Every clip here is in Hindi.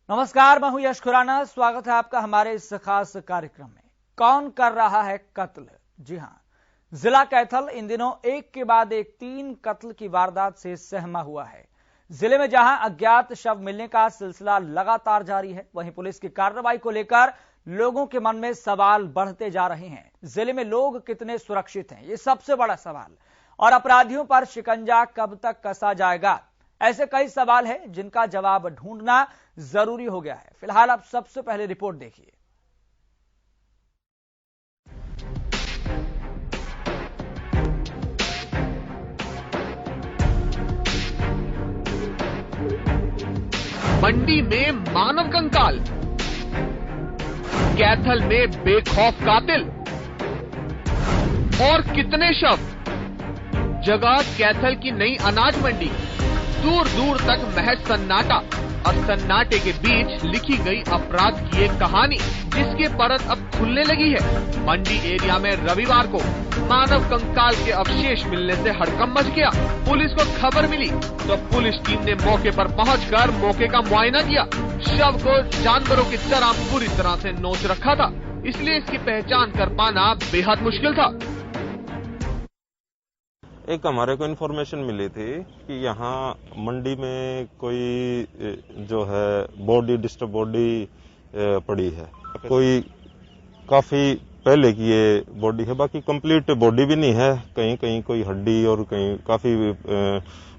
नमस्कार, मैं हूं यश खुराना। स्वागत है आपका हमारे इस खास कार्यक्रम में। कौन कर रहा है कत्ल? जी हां, जिला कैथल इन दिनों एक के बाद एक 3 कत्ल की वारदात से सहमा हुआ है। जिले में जहां अज्ञात शव मिलने का सिलसिला लगातार जारी है, वहीं पुलिस की कार्रवाई को लेकर लोगों के मन में सवाल बढ़ते जा रहे हैं। जिले में लोग कितने सुरक्षित हैं, ये सबसे बड़ा सवाल। और अपराधियों पर शिकंजा कब तक कसा जाएगा, ऐसे कई सवाल हैं जिनका जवाब ढूंढना जरूरी हो गया है। फिलहाल आप सबसे पहले रिपोर्ट देखिए। मंडी में मानव कंकाल, कैथल में बेखौफ कातिल और कितने शव। जगह कैथल की नई अनाज मंडी। दूर दूर तक महज सन्नाटा और सन्नाटे के बीच लिखी गई अपराध की एक कहानी जिसकी परत अब खुलने लगी है। मंडी एरिया में रविवार को मानव कंकाल के अवशेष मिलने से हड़कंप मच गया। पुलिस को खबर मिली तो पुलिस टीम ने मौके पर पहुंचकर मौके का मुआयना किया। शव को जानवरों की तरह पूरी तरह से नोच रखा था, इसलिए इसकी पहचान कर पाना बेहद मुश्किल था। एक हमारे को इन्फॉर्मेशन मिली थी कि यहाँ मंडी में कोई जो है डिस्टर्ब बॉडी पड़ी है। कोई काफी पहले की ये बॉडी है, बाकी कंप्लीट बॉडी भी नहीं है। कहीं कहीं कोई हड्डी और कहीं काफी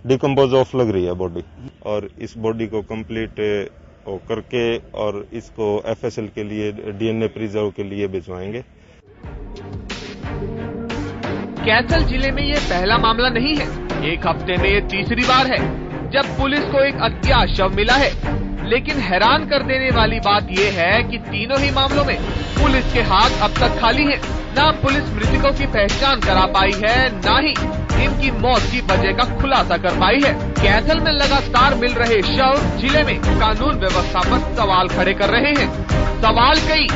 डिकम्पोज ऑफ लग रही है बॉडी। और इस बॉडी को कंप्लीट करके और इसको एफएसएल के लिए डीएनए प्रिजर्व के लिए भिजवाएंगे। कैथल जिले में ये पहला मामला नहीं है। एक हफ्ते में ये तीसरी बार है जब पुलिस को एक अज्ञात शव मिला है। लेकिन हैरान कर देने वाली बात ये है कि तीनों ही मामलों में पुलिस के हाथ अब तक खाली हैं। न पुलिस मृतकों की पहचान करा पाई है, न ही इनकी मौत की वजह का खुलासा कर पाई है। कैथल में लगातार मिल रहे शव जिले में कानून व्यवस्था पर सवाल खड़े कर रहे हैं। सवाल कई,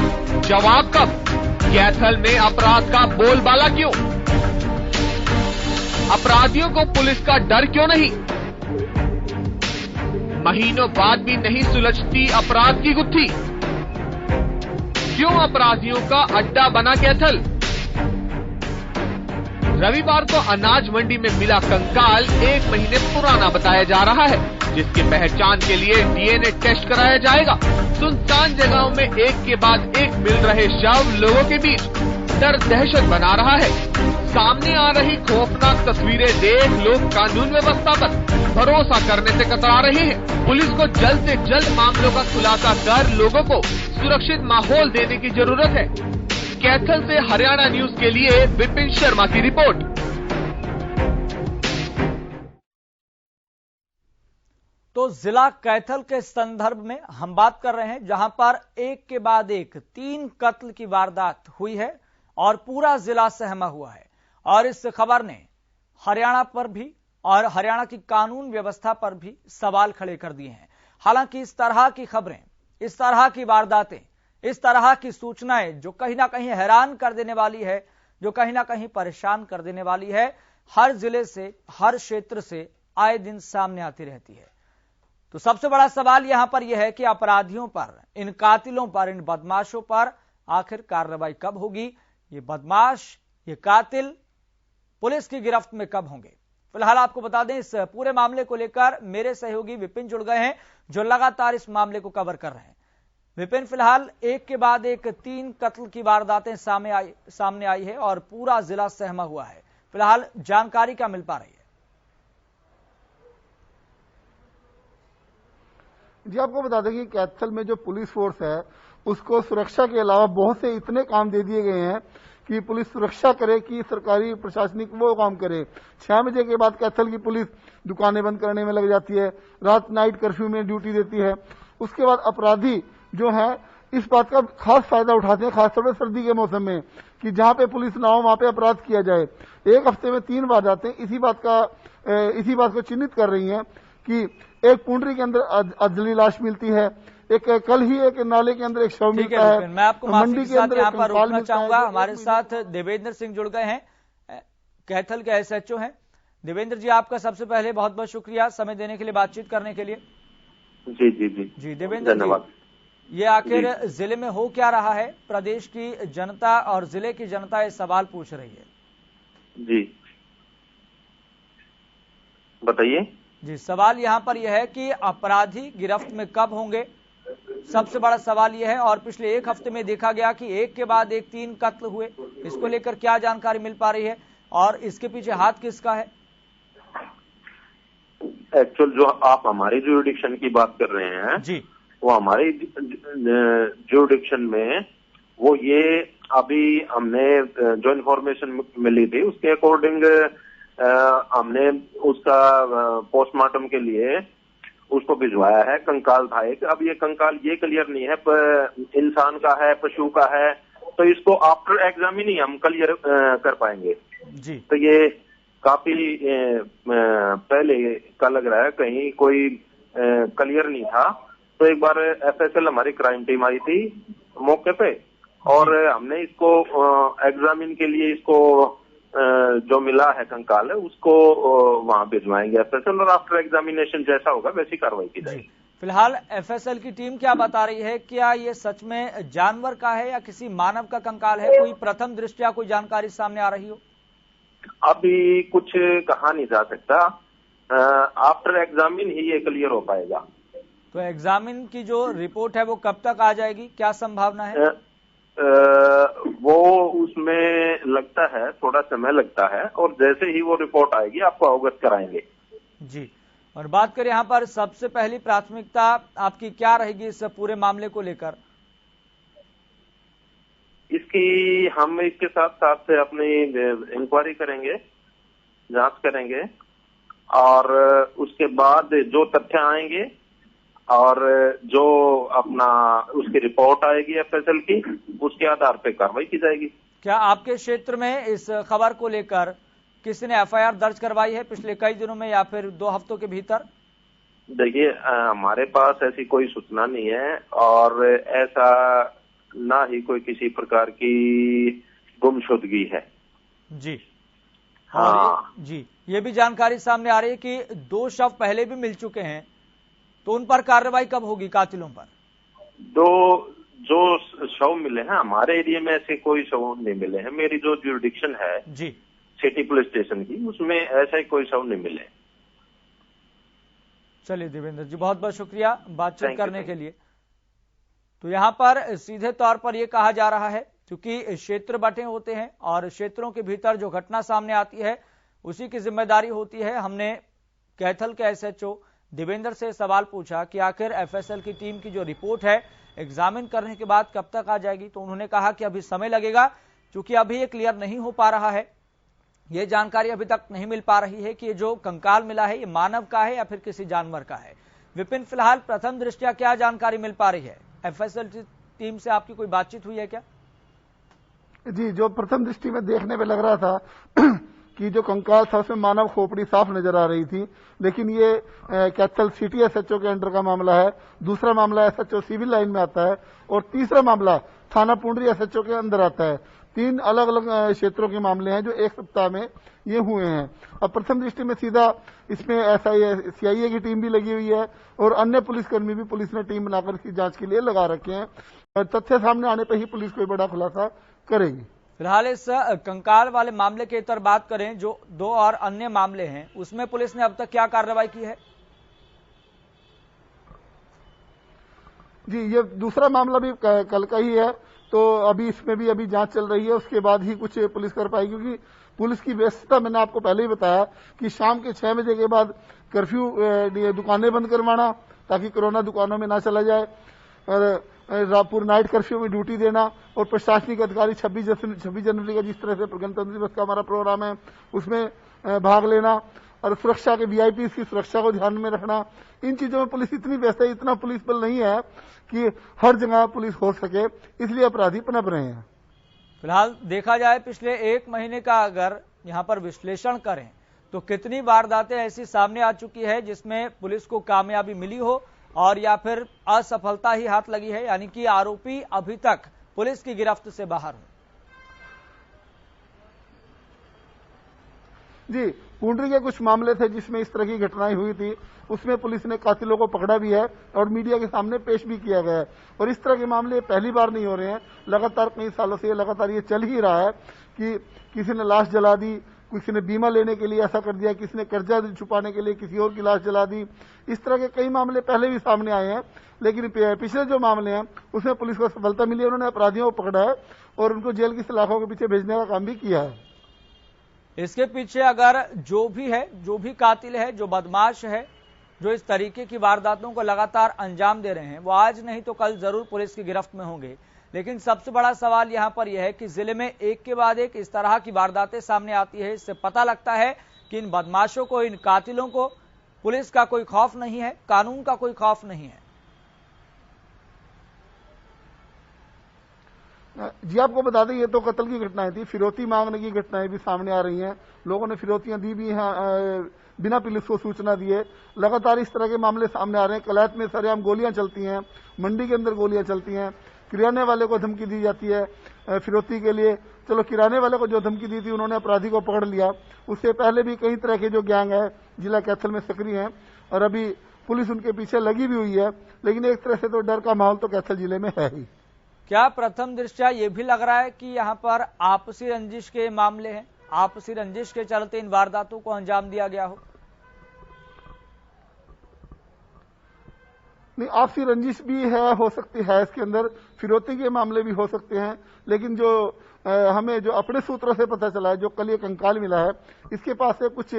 जवाब कब? कैथल में अपराध का बोलबाला क्यों? अपराधियों को पुलिस का डर क्यों नहीं? महीनों बाद भी नहीं सुलझती अपराध की गुत्थी। क्यों अपराधियों का अड्डा बना कैथल? रविवार को अनाज मंडी में मिला कंकाल 1 महीने पुराना बताया जा रहा है, जिसकी पहचान के लिए डीएनए टेस्ट कराया जाएगा। सुनसान जगहों में एक के बाद एक मिल रहे शव लोगों के बीच डर दहशत बना रहा है। सामने आ रही खौफनाक तस्वीरें देख लोग कानून व्यवस्था पर भरोसा करने से कतरा रहे हैं। पुलिस को जल्द से जल्द मामलों का खुलासा कर लोगों को सुरक्षित माहौल देने की जरूरत है। कैथल से हरियाणा न्यूज के लिए विपिन शर्मा की रिपोर्ट। तो जिला कैथल के संदर्भ में हम बात कर रहे हैं, जहां पर एक के बाद एक 3 कत्ल की वारदात हुई है और पूरा जिला सहमा हुआ है। और इस खबर ने हरियाणा पर भी और हरियाणा की कानून व्यवस्था पर भी सवाल खड़े कर दिए हैं। हालांकि इस तरह की खबरें, इस तरह की वारदातें, इस तरह की सूचनाएं जो कहीं ना कहीं हैरान कर देने वाली है, जो कहीं ना कहीं परेशान कर देने वाली है, हर जिले से, हर क्षेत्र से आए दिन सामने आती रहती है। तो सबसे बड़ा सवाल यहां पर यह है कि अपराधियों पर, इन कातिलों पर, इन बदमाशों पर आखिर कार्रवाई कब होगी? ये बदमाश, ये कातिल पुलिस की गिरफ्त में कब होंगे? फिलहाल आपको बता दें, इस पूरे मामले को लेकर मेरे सहयोगी विपिन जुड़ गए हैं, जो लगातार इस मामले को कवर कर रहे हैं। विपिन, फिलहाल एक के बाद एक 3 कत्ल की वारदातें सामने आई है और पूरा जिला सहमा हुआ है। फिलहाल जानकारी क्या मिल पा रही है? जी, आपको बता दें कि कैथल में जो पुलिस फोर्स है उसको सुरक्षा के अलावा बहुत से इतने काम दे दिए गए हैं कि पुलिस सुरक्षा करे कि सरकारी प्रशासनिक वो काम करे। 6 बजे के बाद कैथल की पुलिस दुकानें बंद करने में लग जाती है, रात नाइट कर्फ्यू में ड्यूटी देती है। उसके बाद अपराधी जो है इस बात का खास फायदा उठाते हैं, खासतौर पर सर्दी के मौसम में, कि जहां पे पुलिस ना हो वहां पे अपराध किया जाए। एक हफ्ते में 3 बार जाते हैं। इसी बात को चिन्हित कर रही है कि एक पुंडरी के अंदर अजली लाश मिलती है, एक कल ही एक नाले के अंदर एक शव मिलता है। मैं आपको मंडी के अंदर यहाँ पर रोकना चाहूंगा। हमारे साथ देवेंद्र सिंह जुड़ गए हैं, कैथल के एसएचओ हैं। देवेंद्र जी, आपका सबसे पहले बहुत बहुत शुक्रिया समय देने के लिए, बातचीत करने के लिए। जी जी जी जी देवेंद्र धन्यवाद। जी, ये आखिर जिले में हो क्या रहा है? प्रदेश की जनता और जिले की जनता ये सवाल पूछ रही है। जी बताइए। जी, सवाल यहाँ पर यह है कि अपराधी गिरफ्त में कब होंगे, सबसे बड़ा सवाल यह है। और पिछले एक हफ्ते में देखा गया कि एक के बाद एक 3 कत्ल हुए, इसको लेकर क्या जानकारी मिल पा रही है और इसके पीछे हाथ किसका है? एक्चुअल जो आप हमारी जुरिडिक्शन की बात कर रहे हैं जी, वो हमारी जुरिडिक्शन में वो ये अभी हमने जो इन्फॉर्मेशन मिली थी उसके अकॉर्डिंग हमने उसका पोस्टमार्टम के लिए उसको भिजवाया है। कंकाल था एक, अब ये कंकाल ये क्लियर नहीं है इंसान का है पशु का है, तो इसको आफ्टर एग्जामिन ही हम क्लियर कर पाएंगे जी। तो ये काफी पहले का लग रहा है, कहीं कोई क्लियर नहीं था। तो एक बार एफएसएल हमारी क्राइम टीम आई थी मौके पे और हमने इसको एग्जामिन के लिए इसको जो मिला है कंकाल उसको वहां भिजवाएंगे एफएसएल और आफ्टर एग्जामिनेशन जैसा होगा वैसी कार्रवाई की जाएगी। फिलहाल एफएसएल की टीम क्या बता रही है? क्या ये सच में जानवर का है या किसी मानव का कंकाल है? कोई प्रथम दृष्टया कोई जानकारी सामने आ रही हो? अभी कुछ कहा नहीं जा सकता, आफ्टर एग्जामिन ही ये क्लियर हो पाएगा। तो एग्जामिन की जो रिपोर्ट है वो कब तक आ जाएगी, क्या संभावना है? वो उसमें लगता है थोड़ा समय लगता है और जैसे ही वो रिपोर्ट आएगी आपको अवगत कराएंगे। जी, और बात करें यहाँ पर सबसे पहली प्राथमिकता आपकी क्या रहेगी इस पूरे मामले को लेकर? इसकी हम इसके साथ साथ अपनी इंक्वायरी करेंगे, जांच करेंगे और उसके बाद जो तथ्य आएंगे और जो अपना उसकी रिपोर्ट आएगी एफएसएल की उसके आधार पर कार्रवाई की जाएगी। क्या आपके क्षेत्र में इस खबर को लेकर किसी ने एफआईआर दर्ज करवाई है पिछले कई दिनों में या फिर 2 हफ्तों के भीतर? देखिए हमारे पास ऐसी कोई सूचना नहीं है और ऐसा ना ही कोई किसी प्रकार की गुमशुदगी है। जी हाँ जी, ये भी जानकारी सामने आ रही है कि 2 शव पहले भी मिल चुके हैं, तो उन पर कार्रवाई कब होगी कातिलों पर? जो शव मिले हैं हमारे एरिया में ऐसे कोई शव नहीं मिले हैं। मेरी जो जुरिडिक्शन है जी सिटी पुलिस स्टेशन की उसमें ऐसा ही कोई शव नहीं मिले। चलिए देवेंद्र जी, बहुत बहुत शुक्रिया बातचीत करने के लिए। तो यहाँ पर सीधे तौर पर यह कहा जा रहा है क्योंकि क्षेत्र बटे होते हैं और क्षेत्रों के भीतर जो घटना सामने आती है उसी की जिम्मेदारी होती है। हमने कैथल के एसएचओ देवेंद्र से सवाल पूछा कि आखिर एफएसएल की टीम की जो रिपोर्ट है एग्जामिन करने के बाद कब तक आ जाएगी, तो उन्होंने कहा कि अभी समय लगेगा क्योंकि अभी ये क्लियर नहीं हो पा रहा है, ये जानकारी अभी तक नहीं मिल पा रही है कि ये जो कंकाल मिला है ये मानव का है या फिर किसी जानवर का है। विपिन, फिलहाल प्रथम दृष्टया क्या जानकारी मिल पा रही है? एफएसएल टीम से आपकी कोई बातचीत हुई है क्या? जी, जो प्रथम दृष्टि में देखने में लग रहा था कि जो कंकाल था उसमें मानव खोपड़ी साफ नजर आ रही थी, लेकिन ये कैथल सिटी एसएचओ के अंडर का मामला है, दूसरा मामला एसएचओ सिविल लाइन में आता है और तीसरा मामला थाना पुंडरी एसएचओ के अंदर आता है। 3 अलग अलग क्षेत्रों के मामले हैं जो एक सप्ताह में ये हुए हैं। अब प्रथम दृष्टि में सीधा इसमें सीआईए की टीम भी लगी हुई है और अन्य पुलिसकर्मी भी पुलिस ने टीम बनाकर इसकी जांच के लिए लगा रखे हैं और तथ्य सामने आने पर ही पुलिस कोई बड़ा खुलासा करेगी। फिलहाल इस कंकाल वाले मामले के इतर बात करें, जो 2 और अन्य मामले हैं उसमें पुलिस ने अब तक क्या कार्रवाई की है? जी, ये दूसरा मामला भी कल का ही है, तो अभी इसमें भी अभी जांच चल रही है, उसके बाद ही कुछ पुलिस कर पाएगी क्योंकि पुलिस की व्यस्तता मैंने आपको पहले ही बताया कि शाम के 6 बजे के बाद कर्फ्यू दुकानें बंद करवाना ताकि कोरोना दुकानों में ना चला जाए और पूरे नाइट कर्फ्यू में ड्यूटी देना और प्रशासनिक अधिकारी 26 जनवरी का जिस तरह से गणतंत्र दिवस का हमारा प्रोग्राम है उसमें भाग लेना और सुरक्षा के वीआईपी की सुरक्षा को ध्यान में रखना, इन चीजों में पुलिस इतनी व्यस्त है, इतना पुलिस बल नहीं है कि हर जगह पुलिस हो सके, इसलिए अपराधी पनप रहे हैं। फिलहाल देखा जाए पिछले 1 महीने का अगर यहाँ पर विश्लेषण करें तो कितनी वारदातें ऐसी सामने आ चुकी है जिसमें पुलिस को कामयाबी मिली हो और या फिर असफलता ही हाथ लगी है, यानी कि आरोपी अभी तक पुलिस की गिरफ्त से बाहर हो। जी, पुंडरी के कुछ मामले थे जिसमें इस तरह की घटनाएं हुई थी, उसमें पुलिस ने कातिलों को पकड़ा भी है और मीडिया के सामने पेश भी किया गया है। और इस तरह के मामले पहली बार नहीं हो रहे हैं, लगातार कई सालों से लगातार ये चल ही रहा है कि किसी ने लाश जला दी, किसी ने बीमा लेने के लिए ऐसा कर दिया, किसी ने कर्जा छुपाने के लिए किसी और की लाश जला दी। इस तरह के कई मामले पहले भी सामने आए हैं, लेकिन पिछले जो मामले हैं उसमें पुलिस को सफलता मिली, उन्होंने अपराधियों को पकड़ा है और उनको जेल की सलाखों के पीछे भेजने का काम भी किया है। इसके पीछे अगर जो भी है, जो भी कातिल है, जो बदमाश है, जो इस तरीके की वारदातों को लगातार अंजाम दे रहे हैं, वो आज नहीं तो कल जरूर पुलिस की गिरफ्त में होंगे। लेकिन सबसे बड़ा सवाल यहां पर यह है कि जिले में एक के बाद एक इस तरह की वारदातें सामने आती है। इससे पता लगता है कि इन बदमाशों को, इन कातिलों को पुलिस का कोई खौफ नहीं है, कानून का कोई खौफ नहीं है। जी, आपको बता दें, ये तो कत्ल की घटनाएं थी, फिरौती मांगने की घटनाएं भी सामने आ रही हैं। लोगों ने फिरौतियां दी भी हैं बिना पुलिस को सूचना दिए। लगातार इस तरह के मामले सामने आ रहे हैं। कलैत में सरेआम गोलियां चलती हैं, मंडी के अंदर गोलियां चलती हैं, किराने वाले को धमकी दी जाती है फिरौती के लिए। चलो, किराने वाले को जो धमकी दी थी उन्होंने अपराधी को पकड़ लिया। उससे पहले भी कई तरह के जो गैंग है जिला कैथल में सक्रिय हैं और अभी पुलिस उनके पीछे लगी भी हुई है। लेकिन एक तरह से तो डर का माहौल तो कैथल जिले में है ही। क्या प्रथम दृष्टया ये भी लग रहा है कि यहाँ पर आपसी रंजिश के मामले हैं, आपसी रंजिश के चलते इन वारदातों को अंजाम दिया गया हो? नहीं, आपसी रंजिश भी है, हो सकती है, इसके अंदर फिरौती के मामले भी हो सकते हैं। लेकिन जो हमें जो अपने सूत्रों से पता चला है, जो कल ये कंकाल मिला है, इसके पास से कुछ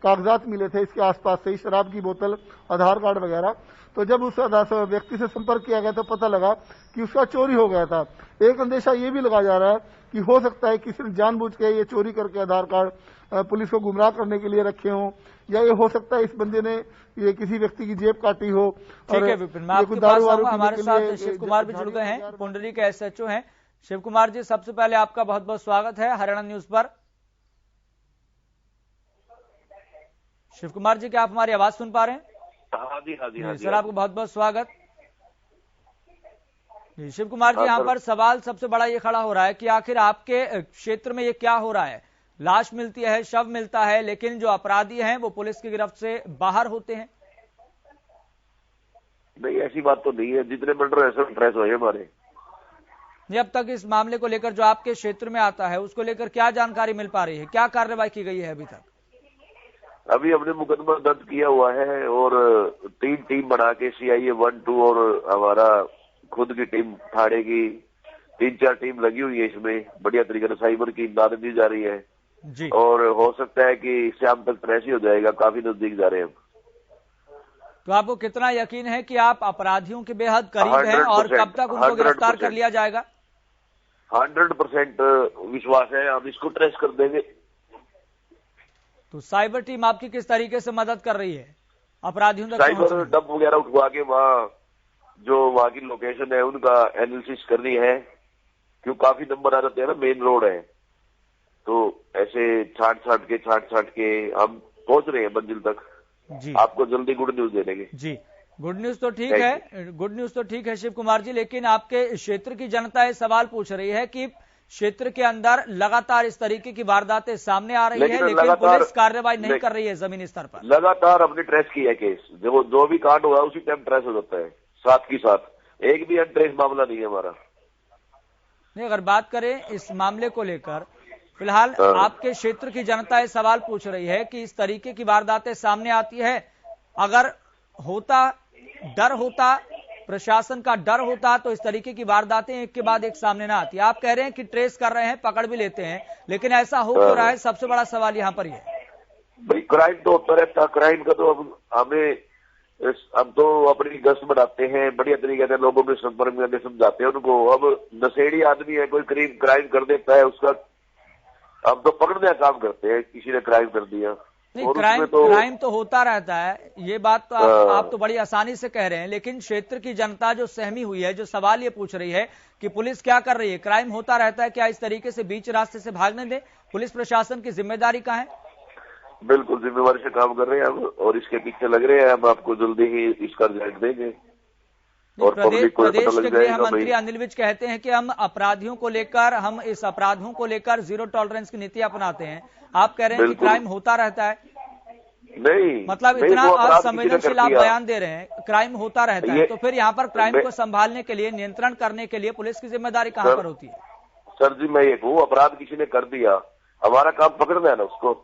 कागजात मिले थे, इसके आसपास से ही शराब की बोतल, आधार कार्ड वगैरह। तो जब उस व्यक्ति से संपर्क किया गया तो पता लगा कि उसका चोरी हो गया था। एक अंदेशा ये भी लगाया जा रहा है कि हो सकता है किसी ने जानबूझ के ये चोरी करके आधार कार्ड पुलिस को गुमराह करने के लिए रखे हों, या ये हो सकता है इस बंदे ने ये किसी व्यक्ति की जेब काटी हो। ठीक है विपिन, मैं आपके पास आऊंगा। हमारे साथ शिव कुमार भी जुड़ गए हैं, पुंडरी के SHO हैं। शिव कुमार जी, सबसे पहले आपका बहुत बहुत स्वागत है हरियाणा न्यूज पर। शिव कुमार जी, क्या आप हमारी आवाज सुन पा रहे हैं? हाँ जी सर, आपको बहुत बहुत स्वागत। शिव कुमार जी, यहाँ पर सवाल सबसे बड़ा ये खड़ा हो रहा है कि आखिर आपके क्षेत्र में ये क्या हो रहा है? लाश मिलती है, शव मिलता है, लेकिन जो अपराधी हैं वो पुलिस की गिरफ्त से बाहर होते हैं। नहीं, ऐसी बात तो नहीं है। जितने मर्डर है सब ट्रेस हुए हमारे। अब तक इस मामले को लेकर जो आपके क्षेत्र में आता है उसको लेकर क्या जानकारी मिल पा रही है, क्या कार्रवाई की गई है अभी तक? अभी हमने मुकदमा दर्ज किया हुआ है और 3 टीम बना के CIA 1, 2 और हमारा खुद की टीम थाने की 3-4 टीम लगी हुई है। इसमें बढ़िया तरीके से साइबर की इमदाद दी जा रही है जी। और हो सकता है कि शाम तक ट्रेस ही हो जाएगा। काफी नजदीक जा रहे हैं हम। तो आपको कितना यकीन है कि आप अपराधियों के बेहद करीब हैं और कब तक उनको गिरफ्तार कर लिया जाएगा? 100% विश्वास है, हम इसको ट्रेस कर देंगे। तो साइबर टीम आपकी किस तरीके से मदद कर रही है अपराधियों तक? साइबर डब वगैरह उठवा के वहाँ की लोकेशन है उनका एनालिसिस कर रही है, क्यों काफी नंबर आ जाते हैं ना, मेन रोड है, तो ऐसे छाट के हम पहुंच रहे हैं मंजिल तक जी। आपको जल्दी गुड न्यूज दे देंगे जी। गुड न्यूज तो ठीक है, गुड न्यूज तो ठीक है शिव कुमार जी, लेकिन आपके क्षेत्र की जनता ये सवाल पूछ रही है कि क्षेत्र के अंदर लगातार इस तरीके की वारदातें सामने आ रही है, लेकिन पुलिस कार्रवाई नहीं कर रही है जमीनी स्तर पर। लगातार हमने ट्रेस किया केस, जब जो भी कांड हुआ उसी टाइम ट्रेस हो जाता है, साथ की साथ एक भी अनट्रेस मामला नहीं है हमारा। नहीं, अगर बात करें इस मामले को लेकर, फिलहाल आपके क्षेत्र की जनता ये सवाल पूछ रही है कि इस तरीके की वारदातें सामने आती है, अगर डर होता, प्रशासन का डर होता तो इस तरीके की वारदातें एक के बाद एक सामने ना आती। आप कह रहे हैं कि ट्रेस कर रहे हैं, पकड़ भी लेते हैं, लेकिन ऐसा हो क्यों रहा है? सबसे बड़ा सवाल यहाँ पर ये भाई, क्राइम तो होता रहता, क्राइम का तो हम तो अपनी गश्त बढ़ाते हैं, बढ़िया तरीके से लोगों में संपर्क में समझाते हैं उनको। अब नशेड़ी आदमी है, कोई क्राइम कर देता है, उसका हम तो पकड़ने का काम करते हैं, किसी ने क्राइम कर दिया। नहीं, क्राइम तो होता रहता है, ये बात तो आप तो बड़ी आसानी से कह रहे हैं, लेकिन क्षेत्र की जनता जो सहमी हुई है, जो सवाल ये पूछ रही है कि पुलिस क्या कर रही है? क्राइम होता रहता है, क्या इस तरीके से बीच रास्ते से भागने दे? पुलिस प्रशासन की जिम्मेदारी कहाँ है? बिल्कुल जिम्मेवारी से काम कर रहे हैं हम और इसके पीछे लग रहे हैं। हम आपको जल्दी ही इसका रिजल्ट देंगे। और पब्लिक को प्रदेश पता के लग गृह जाएगा मंत्री भाई। अनिल विज कहते हैं कि हम अपराधियों को लेकर, हम इस अपराधों को लेकर जीरो टॉलरेंस की नीति अपनाते हैं। आप कह रहे हैं कि बिल्कुल। क्राइम होता रहता है, नहीं मतलब नहीं, इतना वो अपराध किसी ने असंवेदनशील कर आप दिया। बयान दे रहे हैं, क्राइम होता रहता है, ये- तो फिर यहाँ पर क्राइम मैं- को संभालने के लिए, नियंत्रण करने के लिए पुलिस की जिम्मेदारी कहाँ पर होती है? सर जी मैं ये कहूँ, अपराध किसी ने कर दिया, हमारा काम पकड़ना है ना उसको।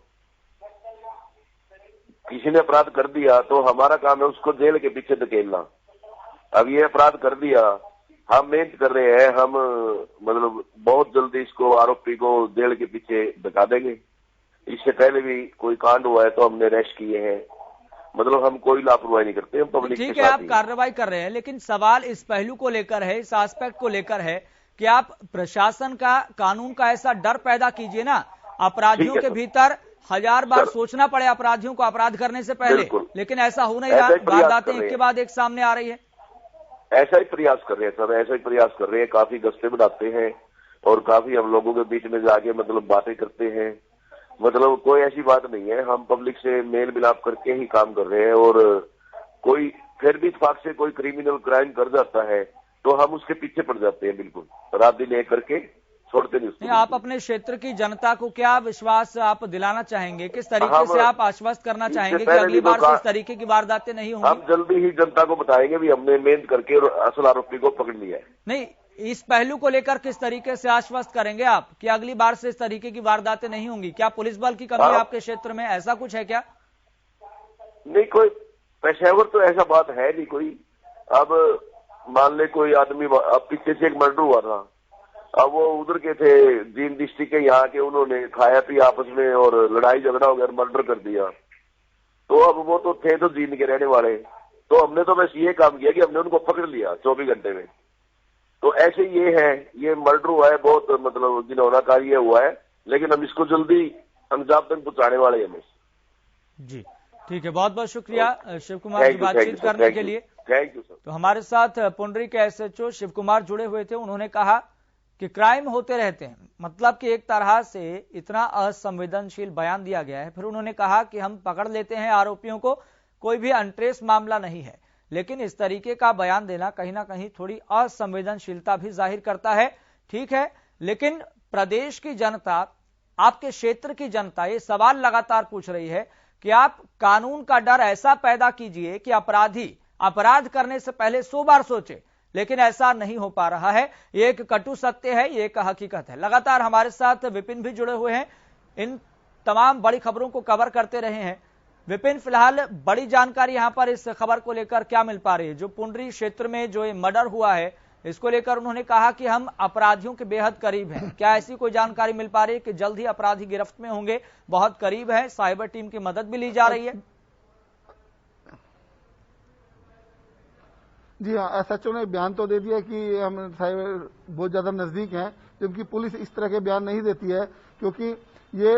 किसी ने अपराध कर दिया तो हमारा काम है उसको जेल के पीछे धकेलना। अब ये अपराध कर दिया, हम मेहनत कर रहे हैं, हम मतलब बहुत जल्दी इसको, आरोपी को जेल के पीछे धका देंगे। इससे पहले भी कोई कांड हुआ है तो हमने अरेस्ट किए हैं, मतलब हम कोई लापरवाही नहीं करते, हम पब्लिक के ठीक है, साथ आप ही। कार्रवाई कर रहे हैं, लेकिन सवाल इस पहलू को लेकर है, इस एस्पेक्ट को लेकर है कि आप प्रशासन का, कानून का ऐसा डर पैदा कीजिए ना, अपराधियों ठीक है के सर। भीतर हजार बार सर। सोचना पड़े अपराधियों को अपराध करने से पहले, बिल्कुल। लेकिन ऐसा हो नहीं ऐसा रहा, ही प्रयास वारदातें कर रहे एक के हैं। बाद एक सामने आ रही है। ऐसा ही प्रयास कर रहे हैं सर, ऐसा ही प्रयास कर रहे हैं, काफी गश्ते बढ़ाते हैं और काफी हम लोगों के बीच में जाके मतलब बातें करते हैं। मतलब कोई ऐसी बात नहीं है, हम पब्लिक से मेल मिलाप करके ही काम कर रहे हैं। और कोई फिर भी इत्तेफाक से कोई क्रिमिनल क्राइम कर जाता है तो हम उसके पीछे पड़ जाते हैं, बिल्कुल रात दिन एक करके छोड़ते नहीं उसको। नहीं, आप अपने क्षेत्र की जनता को क्या विश्वास आप दिलाना चाहेंगे, किस तरीके से आप आश्वस्त करना चाहेंगे कि अगली बार से इस तरीके की वारदातें नहीं होंगी? हम जल्दी ही जनता को बताएंगे भी हमने मेहनत करके असल आरोपी को पकड़ लिया है। नहीं, इस पहलू को लेकर किस तरीके से आश्वस्त करेंगे आप कि अगली बार से इस तरीके की वारदातें नहीं होंगी? क्या पुलिस बल की कमी है आपके क्षेत्र में, ऐसा कुछ है क्या? नहीं, कोई पेशेवर तो ऐसा बात है नहीं कोई। अब मान ले कोई आदमी, अब पीछे से एक मर्डर हुआ था, अब वो उधर के थे जींद डिस्ट्रिक्ट के, यहाँ के, उन्होंने खाया पिया आपस में और लड़ाई झगड़ा हो गया, मर्डर कर दिया। तो अब वो तो थे तो जींद के रहने वाले, तो हमने तो बस ये काम किया कि हमने उनको पकड़ लिया 24 घंटे में। तो ऐसे ये है, ये मर्डर हुआ है, बहुत मतलब घिनौना कार्य हुआ है, लेकिन हम इसको जल्दी अंजाम तक पहुंचाने वाले हैं। जी ठीक है, बहुत बहुत शुक्रिया शिव कुमार जी बातचीत करने के लिए। Thank you sir. तो हमारे साथ पुंडरी के SHO शिव कुमार जुड़े हुए थे। उन्होंने कहा कि क्राइम होते रहते हैं, मतलब कि एक तरह से इतना असंवेदनशील बयान दिया गया है। फिर उन्होंने कहा कि हम पकड़ लेते हैं आरोपियों को, कोई भी अनट्रेस मामला नहीं है, लेकिन इस तरीके का बयान देना कहीं ना कहीं थोड़ी असंवेदनशीलता भी जाहिर करता है। ठीक है, लेकिन प्रदेश की जनता, आपके क्षेत्र की जनता ये सवाल लगातार पूछ रही है कि आप कानून का डर ऐसा पैदा कीजिए कि अपराधी अपराध करने से पहले 100 बार सोचे, लेकिन ऐसा नहीं हो पा रहा है। ये एक कटु सत्य है, ये एक हकीकत है। लगातार हमारे साथ विपिन भी जुड़े हुए हैं, इन तमाम बड़ी खबरों को कवर करते रहे हैं। विपिन, फिलहाल बड़ी जानकारी यहां पर इस खबर को लेकर क्या मिल पा रही है? जो पुंडरी क्षेत्र में जो ये मर्डर हुआ है, इसको लेकर उन्होंने कहा कि हम अपराधियों के बेहद करीब हैं। क्या ऐसी कोई जानकारी मिल पा रही है कि जल्द ही अपराधी गिरफ्त में होंगे? बहुत करीब है, साइबर टीम की मदद भी ली जा रही है। जी हाँ, SHO ने बयान तो दे दिया कि हम साइबर बहुत ज्यादा नजदीक हैं, जबकि पुलिस इस तरह के बयान नहीं देती है, क्योंकि ये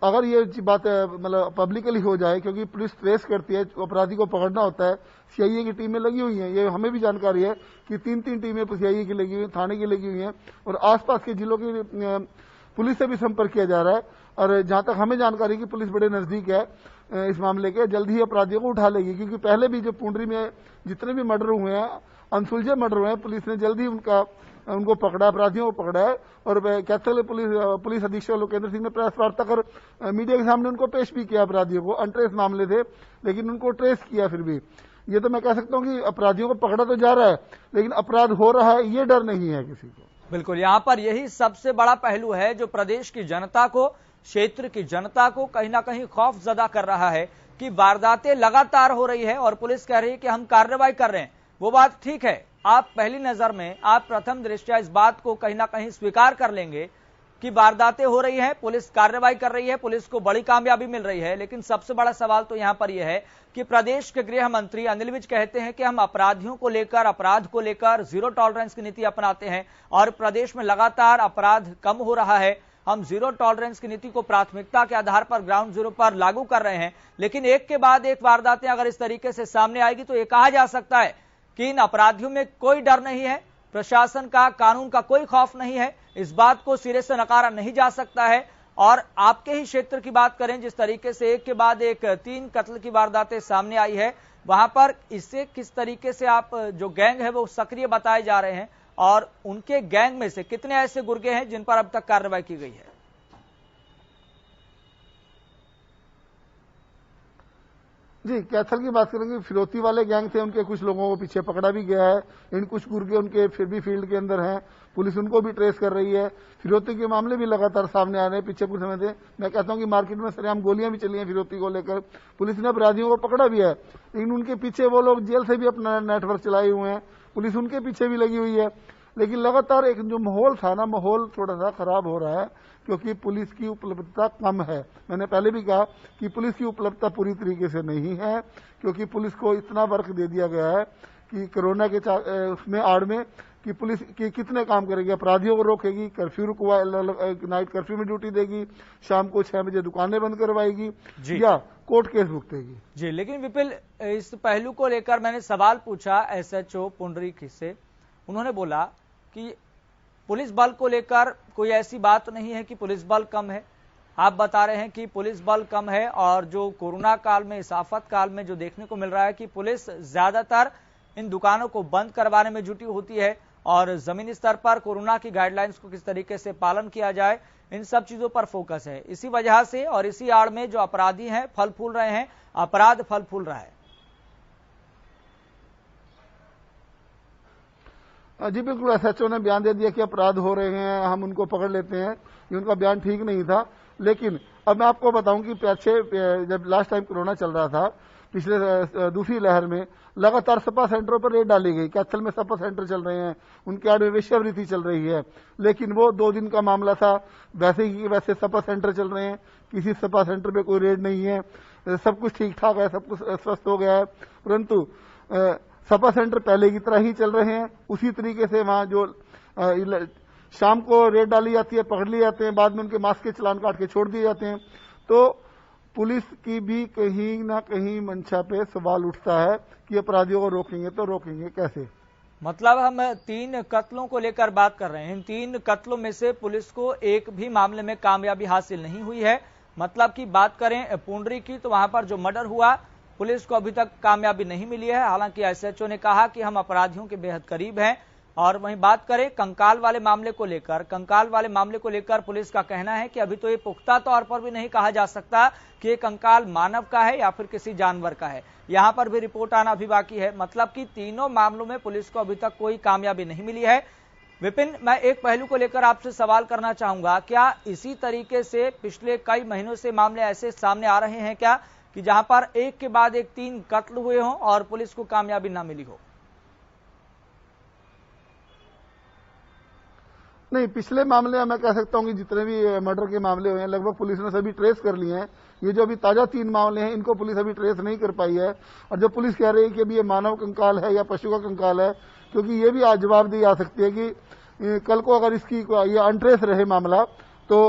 अगर ये बात मतलब पब्लिकली हो जाए, क्योंकि पुलिस ट्रेस करती है, अपराधी को पकड़ना होता है, CIA की टीमें लगी हुई हैं। ये हमें भी जानकारी है कि 3-3 टीमें CIA की लगी हुई, थाने की लगी हुई हैं, और आसपास के जिलों की पुलिस से भी संपर्क किया जा रहा है। और जहां तक हमें जानकारी की पुलिस बड़े नजदीक है इस मामले के, जल्द ही अपराधियों को उठा लेगी, क्योंकि पहले भी जो पुंडरी में जितने भी मर्डर हुए हैं, अनसुलझे मर्डर हुए हैं, पुलिस ने जल्दी उनको पकड़ा, अपराधियों को पकड़ा है। और कैथल पुलिस अधीक्षक लोकेंद्र सिंह ने प्रेस वार्ता कर मीडिया के सामने उनको पेश भी किया। अपराधियों को अनट्रेस मामले थे, लेकिन उनको ट्रेस किया। फिर भी ये तो मैं कह सकता हूं कि अपराधियों को पकड़ा तो जा रहा है, लेकिन अपराध हो रहा है, ये डर नहीं है किसी को। बिल्कुल, यहां पर यही सबसे बड़ा पहलू है जो प्रदेश की जनता को, क्षेत्र की जनता को कहीं ना कहीं खौफ ज़दा कर रहा है कि वारदातें लगातार हो रही है और पुलिस कह रही है कि हम कार्रवाई कर रहे हैं। वो बात ठीक है, आप पहली नजर में, आप प्रथम दृष्टया इस बात को कहीं ना कहीं स्वीकार कर लेंगे कि वारदातें हो रही है, पुलिस कार्रवाई कर रही है, पुलिस को बड़ी कामयाबी मिल रही है। लेकिन सबसे बड़ा सवाल तो यहां पर यह है कि प्रदेश के गृह मंत्री अनिल विज कहते हैं कि हम अपराधियों को लेकर, अपराध को लेकर जीरो टॉलरेंस की नीति अपनाते हैं और प्रदेश में लगातार अपराध कम हो रहा है। हम जीरो टॉलरेंस की नीति को प्राथमिकता के आधार पर ग्राउंड जीरो पर लागू कर रहे हैं, लेकिन एक के बाद एक वारदातें अगर इस तरीके से सामने आएगी तो यह कहा जा सकता है कि इन अपराधियों में कोई डर नहीं है, प्रशासन का, कानून का कोई खौफ नहीं है। इस बात को सिरे से नकारा नहीं जा सकता है। और आपके ही क्षेत्र की बात करें, जिस तरीके से एक के बाद एक 3 कत्ल की वारदातें सामने आई है, वहां पर इससे किस तरीके से आप जो गैंग है वो सक्रिय बताए जा रहे हैं और उनके गैंग में से कितने ऐसे गुर्गे हैं जिन पर अब तक कार्रवाई की गई है? जी, कैथल की बात करेंगे, फिरौती वाले गैंग थे, उनके कुछ लोगों को पीछे पकड़ा भी गया है। इन कुछ गुर्गे उनके फिर भी फील्ड के अंदर हैं, पुलिस उनको भी ट्रेस कर रही है। फिरौती के मामले भी लगातार सामने आ रहे हैं। पीछे कुछ समय से मैं कहता हूं कि मार्केट में सरेआम गोलियां भी चली हैं फिरौती को लेकर। पुलिस ने अपराधियों को पकड़ा भी है, लेकिन उनके पीछे वो लोग जेल से भी अपना नेटवर्क चलाए हुए हैं, पुलिस उनके पीछे भी लगी हुई है। लेकिन लगातार एक जो माहौल था ना, माहौल थोड़ा सा खराब हो रहा है क्योंकि पुलिस की उपलब्धता कम है। मैंने पहले भी कहा कि पुलिस की उपलब्धता पूरी तरीके से नहीं है, क्योंकि पुलिस को इतना वर्क दे दिया गया है कि कोरोना के उसमें आड़ में कि पुलिस की कितने काम करेगी, अपराधियों को रोकेगी, कर्फ्यू रुकवा, नाइट कर्फ्यू में ड्यूटी देगी, शाम को 6 बजे दुकानें बंद करवाएगी या कोर्ट केस भुगतेगी। जी, लेकिन विपिन, इस पहलू को लेकर मैंने सवाल पूछा SHO पुंडरीक से। उन्होंने बोला कि पुलिस बल को लेकर कोई ऐसी बात नहीं है कि पुलिस बल कम है। आप बता रहे हैं कि पुलिस बल कम है और जो कोरोना काल में, इस आफत काल में जो देखने को मिल रहा है कि पुलिस ज्यादातर इन दुकानों को बंद करवाने में जुटी होती है और जमीनी स्तर पर कोरोना की गाइडलाइंस को किस तरीके से पालन किया जाए, इन सब चीजों पर फोकस है। इसी वजह से और इसी आड़ में जो अपराधी हैं फल फूल रहे हैं, अपराध फल फूल रहा है। जी बिल्कुल, SHO ने बयान दे दिया कि अपराध हो रहे हैं, हम उनको पकड़ लेते हैं। ये उनका बयान ठीक नहीं था। लेकिन अब मैं आपको बताऊं कि पीछे जब लास्ट टाइम कोरोना चल रहा था, पिछले दूसरी लहर में लगातार सपा सेंटरों पर रेड डाली गई। कैथल में सपा सेंटर चल रहे हैं, उनके आड़ में वेश्यावृत्ति चल रही है, लेकिन वो 2 दिन का मामला था। वैसे ही वैसे सपा सेंटर चल रहे हैं, किसी सपा सेंटर पे कोई रेड नहीं है, सब कुछ ठीक ठाक है, सब कुछ स्वस्थ हो गया है। परंतु सपा सेंटर पहले की तरह ही चल रहे हैं। उसी तरीके से वहां जो शाम को रेड डाली जाती है, पकड़ लिए जाते हैं, बाद में उनके मास्क के चालान काट के छोड़ दिए जाते हैं। तो पुलिस की भी कहीं ना कहीं मंशा पे सवाल उठता है कि अपराधियों को रोकेंगे तो रोकेंगे कैसे। मतलब हम 3 कत्लों को लेकर बात कर रहे हैं। इन 3 कत्लों में से पुलिस को एक भी मामले में कामयाबी हासिल नहीं हुई है। मतलब की बात करें पुंडरी की, तो वहां पर जो मर्डर हुआ, पुलिस को अभी तक कामयाबी नहीं मिली है। हालांकि SHO ने कहा कि हम अपराधियों के बेहद करीब हैं। और वहीं बात करें कंकाल वाले मामले को लेकर पुलिस का कहना है कि अभी तो ये पुख्ता तौर पर भी नहीं कहा जा सकता कि ये कंकाल मानव का है या फिर किसी जानवर का है। यहां पर भी रिपोर्ट आना अभी बाकी है। मतलब कि तीनों मामलों में पुलिस को अभी तक कोई कामयाबी नहीं मिली है। विपिन, मैं एक पहलू को लेकर आपसे सवाल करना चाहूंगा, क्या इसी तरीके से पिछले कई महीनों से मामले ऐसे सामने आ रहे हैं क्या कि जहां पर एक के बाद एक 3 कत्ल हुए हों और पुलिस को कामयाबी ना मिली हो? नहीं, पिछले मामले मैं कह सकता हूं कि जितने भी मर्डर के मामले हुए हैं लगभग पुलिस ने सभी ट्रेस कर लिए हैं। ये जो अभी ताजा 3 मामले हैं, इनको पुलिस अभी ट्रेस नहीं कर पाई है। और जो पुलिस कह रही है कि अभी ये मानव कंकाल है या पशु का कंकाल है, क्योंकि ये भी आज जवाब दी जा सकती है कि कल को अगर इसकी ये अनट्रेस रहे मामला तो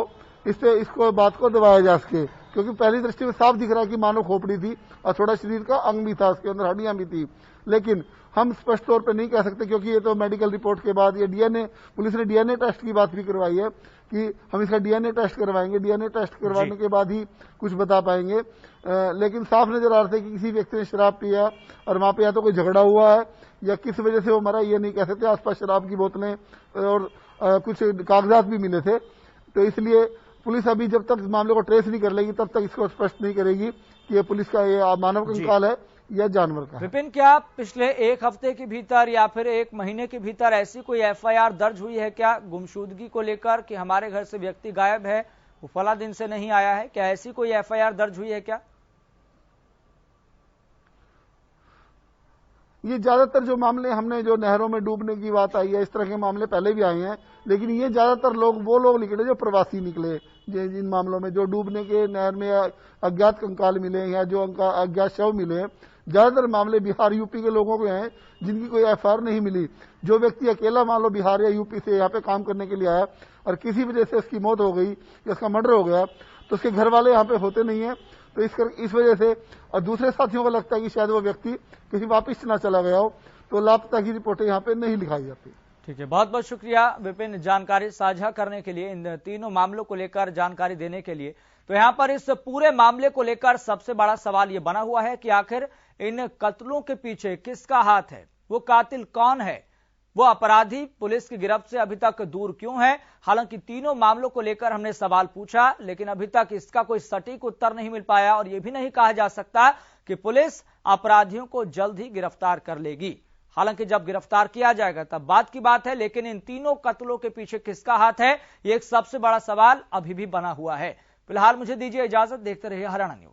इससे इसको बात को दबाया जा सके। क्योंकि पहली दृष्टि में साफ दिख रहा है कि मानव खोपड़ी थी और थोड़ा शरीर का अंग भी था, उसके अंदर हड्डियां भी थी। लेकिन हम स्पष्ट तौर पर नहीं कह सकते, क्योंकि ये तो मेडिकल रिपोर्ट के बाद ये DNA, पुलिस ने DNA टेस्ट की बात भी करवाई है कि हम इसका DNA टेस्ट करवाएंगे, DNA टेस्ट करवाने के बाद ही कुछ बता पाएंगे। लेकिन साफ नजर आ रहा था कि किसी व्यक्ति ने शराब पिया और वहां पे या तो कोई झगड़ा हुआ है या किस वजह से वो मरा, ये नहीं कह सकते। आसपास शराब की बोतलें और कुछ कागजात भी मिले थे। तो इसलिए पुलिस अभी जब तक मामले को ट्रेस नहीं कर लेगी तब तक इसको स्पष्ट नहीं करेगी कि ये पुलिस का ये मानव कंकाल है या जानवर का। विपिन, क्या पिछले 1 हफ्ते के भीतर या फिर 1 महीने के भीतर ऐसी कोई FIR दर्ज हुई है क्या गुमशुदगी को लेकर कि हमारे घर से व्यक्ति गायब है, वो फला दिन से नहीं आया है? क्या ऐसी कोई FIR दर्ज हुई है क्या? ये ज्यादातर जो मामले हमने जो नहरों में डूबने की बात आई है, इस तरह के मामले पहले भी आए हैं। लेकिन ये ज्यादातर वो लोग निकले जो प्रवासी निकले, जिन मामलों में जो डूबने के नहर में अज्ञात कंकाल मिले या जो अज्ञात शव मिले, ज्यादातर मामले बिहार यूपी के लोगों के हैं जिनकी कोई FIR नहीं मिली। जो व्यक्ति अकेला मान लो बिहार या यूपी से यहाँ पे काम करने के लिए आया और किसी वजह से उसकी मौत हो गई या उसका मर्डर हो गया, तो उसके घर वाले यहाँ पे होते नहीं है। तो इस वजह से और दूसरे साथियों को लगता है कि शायद वो व्यक्ति किसी वापिस ना चला गया हो, तो लापता की रिपोर्टें यहाँ पे नहीं लिखाई जाती। ठीक है, बहुत बहुत शुक्रिया विपिन, जानकारी साझा करने के लिए, इन तीनों मामलों को लेकर जानकारी देने के लिए। तो यहां पर इस पूरे मामले को लेकर सबसे बड़ा सवाल यह बना हुआ है कि आखिर इन कत्लों के पीछे किसका हाथ है, वो कातिल कौन है, वो अपराधी पुलिस की गिरफ्त से अभी तक दूर क्यों है। हालांकि तीनों मामलों को लेकर हमने सवाल पूछा, लेकिन अभी तक इसका कोई सटीक उत्तर नहीं मिल पाया और यह भी नहीं कहा जा सकता कि पुलिस अपराधियों को जल्द ही गिरफ्तार कर लेगी। हालांकि जब गिरफ्तार किया जाएगा तब बात की बात है, लेकिन इन तीनों कत्लों के पीछे किसका हाथ है, ये एक सबसे बड़ा सवाल अभी भी बना हुआ है। फिलहाल मुझे दीजिए इजाजत, देखते रहिए हरियाणा न्यूज।